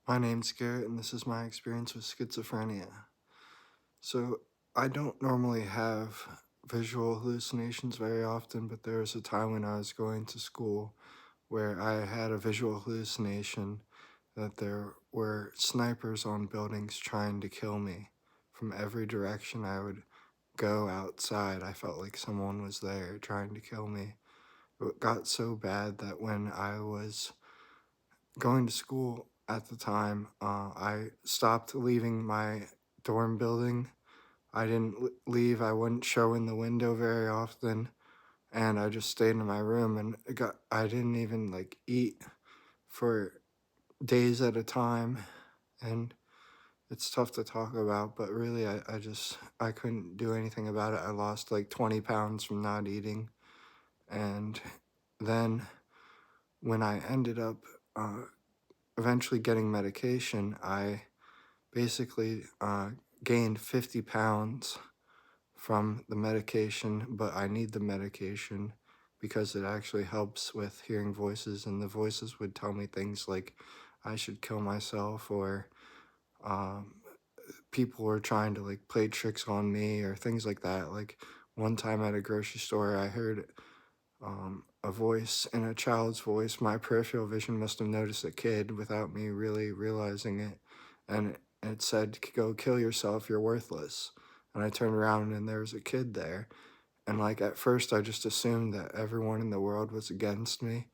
My name's Garrett, and this is my experience with schizophrenia. So, I don't normally have visual hallucinations very often, but there was a time when I was going to school where I had a visual hallucination that there were snipers on buildings trying to kill me. From every direction I would go outside, I felt like someone was there trying to kill me. It got so bad that when I was going to school at the time, I stopped leaving my dorm building. I didn't leave, I wouldn't show in the window very often, and I just stayed in my room and I didn't even like eat for days at a time. And it's tough to talk about, but really I couldn't do anything about it. I lost like 20 pounds from not eating. And then when I ended up uh, eventually getting medication, I basically gained 50 pounds from the medication, but I need the medication because it actually helps with hearing voices, and the voices would tell me things like I should kill myself, or um, people were trying to like play tricks on me or things like that. Like one time at a grocery store, I heard a voice in a child's voice. My peripheral vision must have noticed a kid without me really realizing it. And it said, "Go kill yourself, you're worthless." And I turned around and there was a kid there. And like at first, I just assumed that everyone in the world was against me.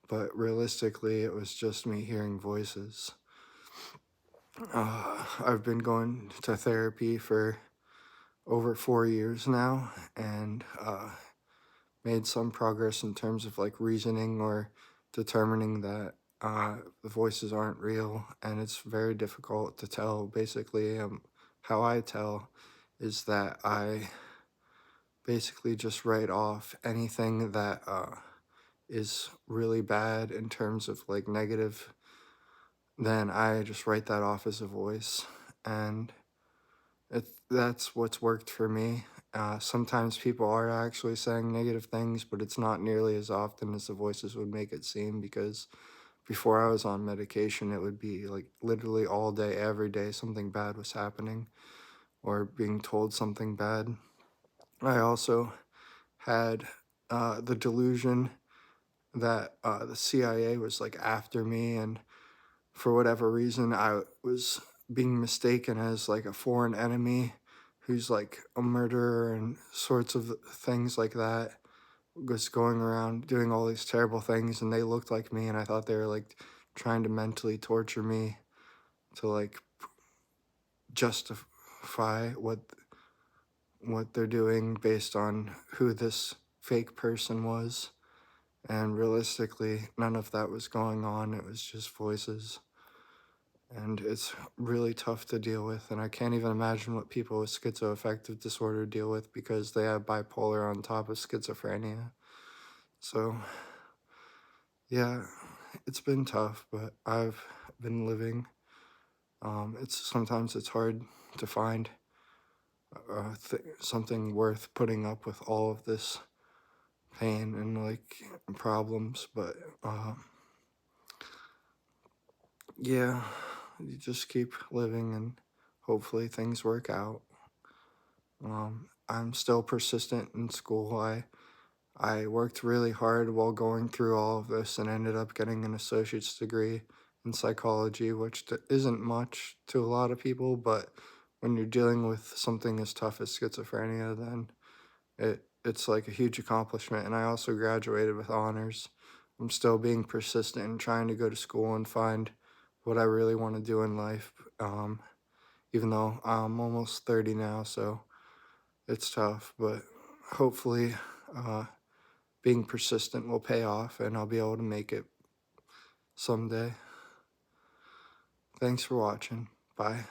But realistically, it was just me hearing voices. I've been going to therapy for over 4 years now, and made some progress in terms of like reasoning or determining that the voices aren't real, and it's very difficult to tell. Basically, how I tell is that I basically just write off anything that is really bad in terms of like negative, then I just write that off as a voice, and that's what's worked for me. Sometimes people are actually saying negative things, but it's not nearly as often as the voices would make it seem, because before I was on medication, it would be like literally all day, every day, something bad was happening or being told something bad. I also had the delusion that the CIA was like after me, and for whatever reason, I was being mistaken as like a foreign enemy who's like a murderer and sorts of things like that, was going around doing all these terrible things, and they looked like me, and I thought they were like trying to mentally torture me to like justify what they're doing based on who this fake person was. And realistically, none of that was going on. It was just voices. And it's really tough to deal with, and I can't even imagine what people with schizoaffective disorder deal with, because they have bipolar on top of schizophrenia. So, yeah, it's been tough, but I've been living. Sometimes it's hard to find something worth putting up with all of this pain and like problems, but yeah, you just keep living and hopefully things work out. I'm still persistent in school. I worked really hard while going through all of this and ended up getting an associate's degree in psychology, which isn't much to a lot of people, but when you're dealing with something as tough as schizophrenia, then it's like a huge accomplishment. And I also graduated with honors. I'm still being persistent and trying to go to school and find what I really want to do in life, even though I'm almost 30 now, so it's tough, but hopefully uh, being persistent will pay off and I'll be able to make it someday. Thanks for watching. Bye.